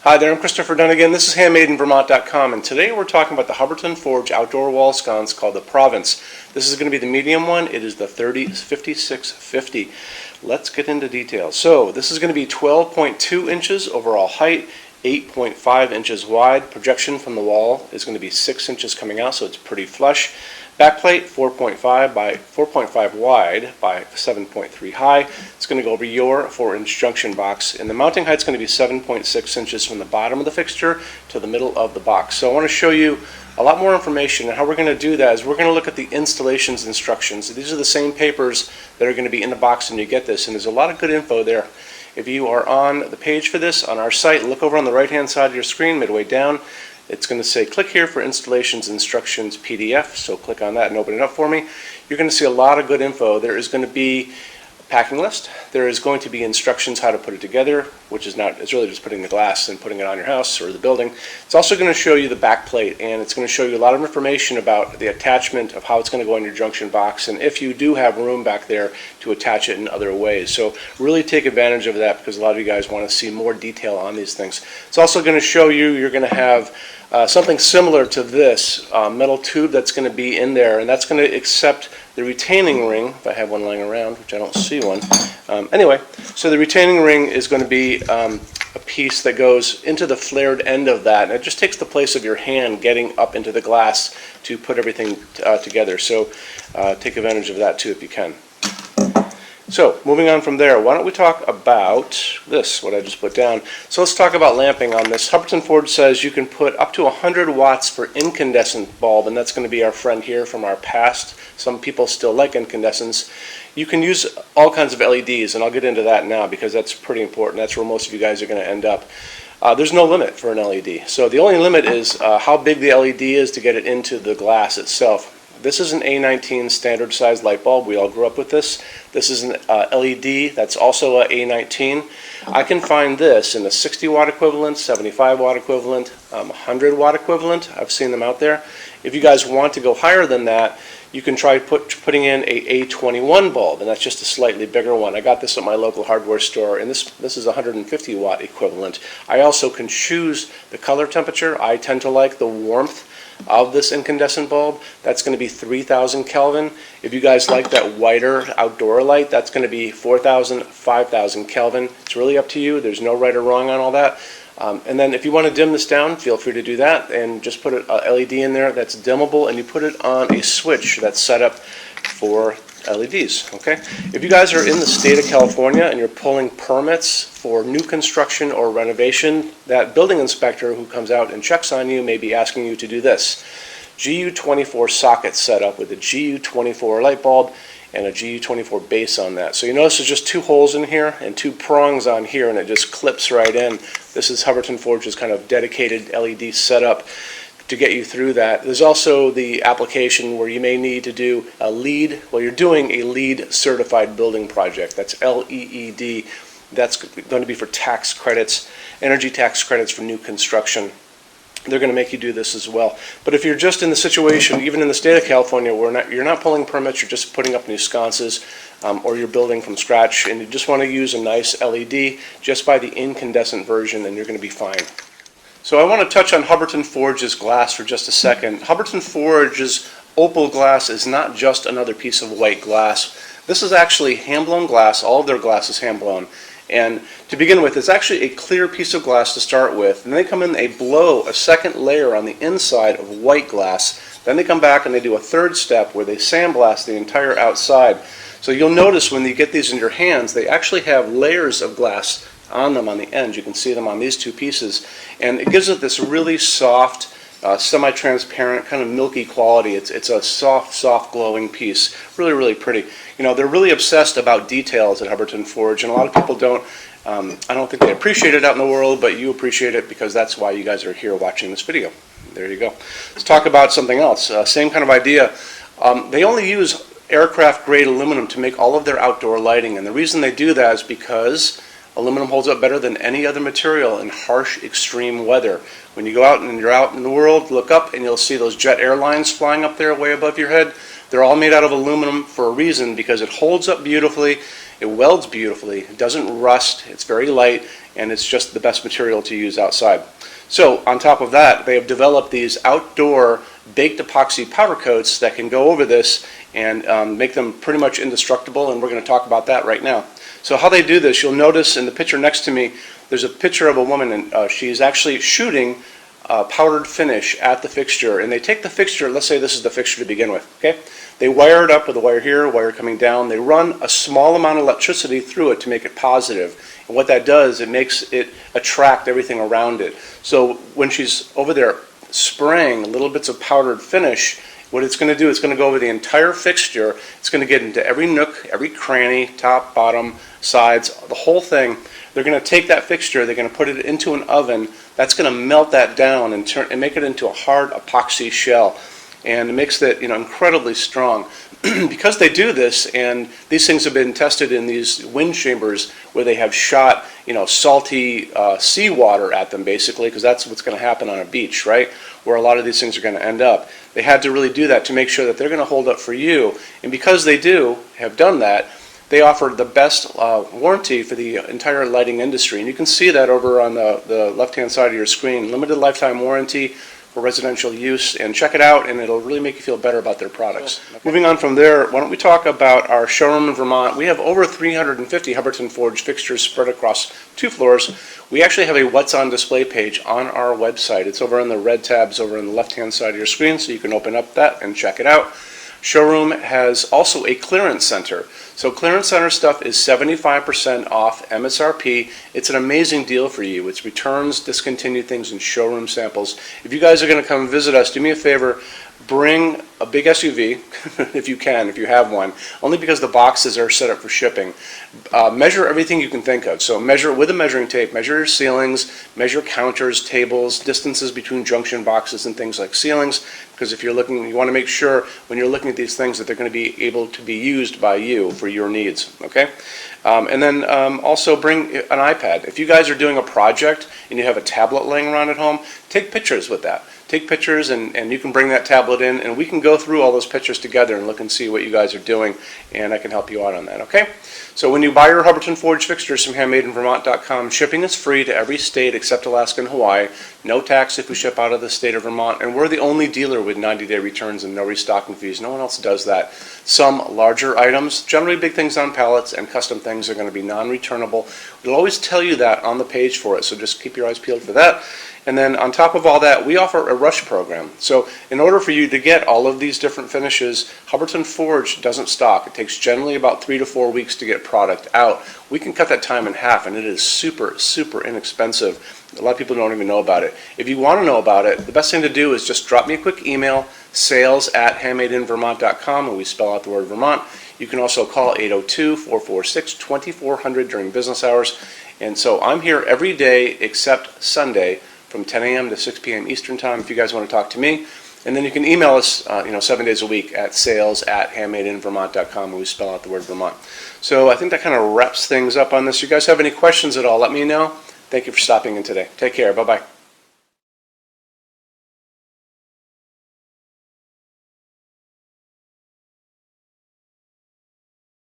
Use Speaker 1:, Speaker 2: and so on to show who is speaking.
Speaker 1: Hi there, I'm Christopher Dunnigan. This is HandmadeInVermont.com, and today we're talking about the Hubbardton Forge outdoor wall sconce called the Province. This is going to be the medium one. It is the 5650. Let's get into details. So this is going to be 12.2 inches overall height, 8.5 inches wide. Projection from the wall is going to be 6 inches coming out, so it's pretty flush. Backplate 4.5 by 4.5 wide by 7.3 high. It's going to go over your 4-inch junction box, and the mounting height is going to be 7.6 inches from the bottom of the fixture to the middle of the box. So I want to show you a lot more information, and how we're going to do that is we're going to look at the installations instructions. These are the same papers that are going to be in the box when you get this, and there's a lot of good info there. If you are on the page for this on our site, look over on the right hand side of your screen midway down. It's going to say click here for installations instructions PDF, so click on that and open it up for me. You're going to see a lot of good info. There is going to be a packing list. There is going to be instructions how to put it together, which is not, it's really just putting the glass and putting it on your house or the building. It's also going to show you the back plate, and it's going to show you a lot of information about the attachment of how it's going to go in your junction box, and if you do have room back there to attach it in other ways. So really take advantage of that, because a lot of you guys want to see more detail on these things. It's also going to show you, you're going to have something similar to this metal tube that's going to be in there, and that's going to accept the retaining ring, if I have one lying around, which I don't see one. Anyway, so the retaining ring is going to be a piece that goes into the flared end of that, and it just takes the place of your hand getting up into the glass to put everything together. So take advantage of that too if you can. So, moving on from there, why don't we talk about this, what I just put down. So let's talk about lamping on this. Hubbardton Forge says you can put up to 100 watts for incandescent bulb, and that's going to be our friend here from our past. Some people still like incandescents. You can use all kinds of LEDs, and I'll get into that now because that's pretty important. That's where most of you guys are going to end up. There's no limit for an LED. So the only limit is how big the LED is to get it into the glass itself. This is an A19 standard size light bulb. We all grew up with this. This is an LED that's also a A19. I can find this in a 60 watt equivalent, 75 watt equivalent, 100 watt equivalent. I've seen them out there. If you guys want to go higher than that, you can try putting in a A21 bulb, and that's just a slightly bigger one. I got this at my local hardware store, and this is 150 watt equivalent. I also can choose the color temperature. I tend to like the warmth of this incandescent bulb. That's going to be 3000 Kelvin. If you guys like that whiter outdoor light, that's going to be 4000, 5000 Kelvin. It's really up to you. There's no right or wrong on all that. And then if you want to dim this down, feel free to do that, and just put an LED in there that's dimmable, and you put it on a switch that's set up for LEDs. Okay? If you guys are in the state of California and you're pulling permits for new construction or renovation, that building inspector who comes out and checks on you may be asking you to do this. GU24 socket setup with a GU24 light bulb and a GU24 base on that. So you notice there's just two holes in here and two prongs on here, and it just clips right in. This is Hubbardton Forge's kind of dedicated LED setup to get you through that. There's also the application where you may need to do a LEED, well, you're doing a LEED certified building project. That's LEED. That's going to be for tax credits, energy tax credits for new construction. They're going to make you do this as well. But if you're just in the situation, even in the state of California, where you're not pulling permits, you're just putting up new sconces, or you're building from scratch, and you just want to use a nice LED, just buy the incandescent version and you're going to be fine. So I want to touch on Hubbardton Forge's glass for just a second. Hubbardton Forge's opal glass is not just another piece of white glass. This is actually hand-blown glass. All of their glass is hand-blown. And to begin with, it's actually a clear piece of glass to start with. And they come in, they blow a second layer on the inside of white glass. Then they come back and they do a third step where they sandblast the entire outside. So you'll notice when you get these in your hands, they actually have layers of glass on them on the end. You can see them on these two pieces, and it gives it this really soft, semi-transparent, kind of milky quality. It's a soft glowing piece. Really, really pretty. You know, they're really obsessed about details at Hubbardton Forge, and a lot of people don't. I don't think they appreciate it out in the world, but you appreciate it because that's why you guys are here watching this video. There you go. Let's talk about something else. Same kind of idea. They only use aircraft grade aluminum to make all of their outdoor lighting, and the reason they do that is because aluminum holds up better than any other material in harsh, extreme weather. When you go out and you're out in the world, look up and you'll see those jet airlines flying up there way above your head. They're all made out of aluminum for a reason, because it holds up beautifully. It welds beautifully, it doesn't rust, it's very light, and it's just the best material to use outside. So on top of that, they have developed these outdoor baked epoxy powder coats that can go over this and make them pretty much indestructible, and we're going to talk about that right now. So how they do this, you'll notice in the picture next to me, there's a picture of a woman, and she's actually shooting powdered finish at the fixture, and they take the fixture, let's say this is the fixture to begin with, okay? They wire it up with a wire here, a wire coming down. They run a small amount of electricity through it to make it positive. And what that does, it makes it attract everything around it. So when she's over there spraying little bits of powdered finish, what it's going to do, it's going to go over the entire fixture. It's going to get into every nook, every cranny, top, bottom, sides, the whole thing. They're going to take that fixture, they're going to put it into an oven. That's going to melt that down and make it into a hard epoxy shell. And it makes it, incredibly strong. Because they do this, and these things have been tested in these wind chambers where they have shot, salty seawater at them, basically, because that's what's going to happen on a beach, right? Where a lot of these things are going to end up. They had to really do that to make sure that they're going to hold up for you. And because they have done that, they offer the best warranty for the entire lighting industry. And you can see that over on the left-hand side of your screen. Limited lifetime warranty for residential use, and check it out, and it'll really make you feel better about their products. Okay. Moving on from there, why don't we talk about our showroom in Vermont. We have over 350 Hubbardton forged fixtures spread across 2 floors. We actually have a What's on Display page on our website. It's over on the red tabs over on the left-hand side of your screen, so you can open up that and check it out. Showroom has also a clearance center. So clearance center stuff is 75% off MSRP. It's an amazing deal for you. It's returns, discontinued things, and showroom samples. If you guys are going to come visit us, do me a favor, bring a big SUV, if you can, if you have one, only because the boxes are set up for shipping. Measure everything you can think of. So measure with a measuring tape, measure your ceilings, measure counters, tables, distances between junction boxes and things like ceilings, because if you're looking, you want to make sure when you're looking at these things that they're going to be able to be used by you for your needs, okay? And then also bring an iPad. If you guys are doing a project and you have a tablet laying around at home, take pictures with that. Take pictures, and you can bring that tablet in, and we can go through all those pictures together and look and see what you guys are doing, and I can help you out on that, okay? So when you buy your Hubbardton forged fixtures from HandmadeInVermont.com, shipping is free to every state except Alaska and Hawaii. No tax if we ship out of the state of Vermont, and we're the only dealer with 90-day returns and no restocking fees. No one else does that. Some larger items, generally big things on pallets and custom things, are going to be non-returnable. We'll always tell you that on the page for it, so just keep your eyes peeled for that. And then on top of all that, we offer a rush program. So in order for you to get all of these different finishes, Hubbardton Forge doesn't stock. It takes generally about 3 to 4 weeks to get product out. We can cut that time in half, and it is super, super inexpensive. A lot of people don't even know about it. If you want to know about it, the best thing to do is just drop me a quick email, sales@HandmadeInVermont.com, and we spell out the word Vermont. You can also call 802-446-2400 during business hours. And so I'm here every day except Sunday, from 10 a.m. to 6 p.m. Eastern Time if you guys want to talk to me. And then you can email us 7 days a week at sales@HandmadeInVermont.com, and we spell out the word Vermont. So I think that kind of wraps things up on this. You guys have any questions at all, let me know. Thank you for stopping in today. Take care. Bye-bye.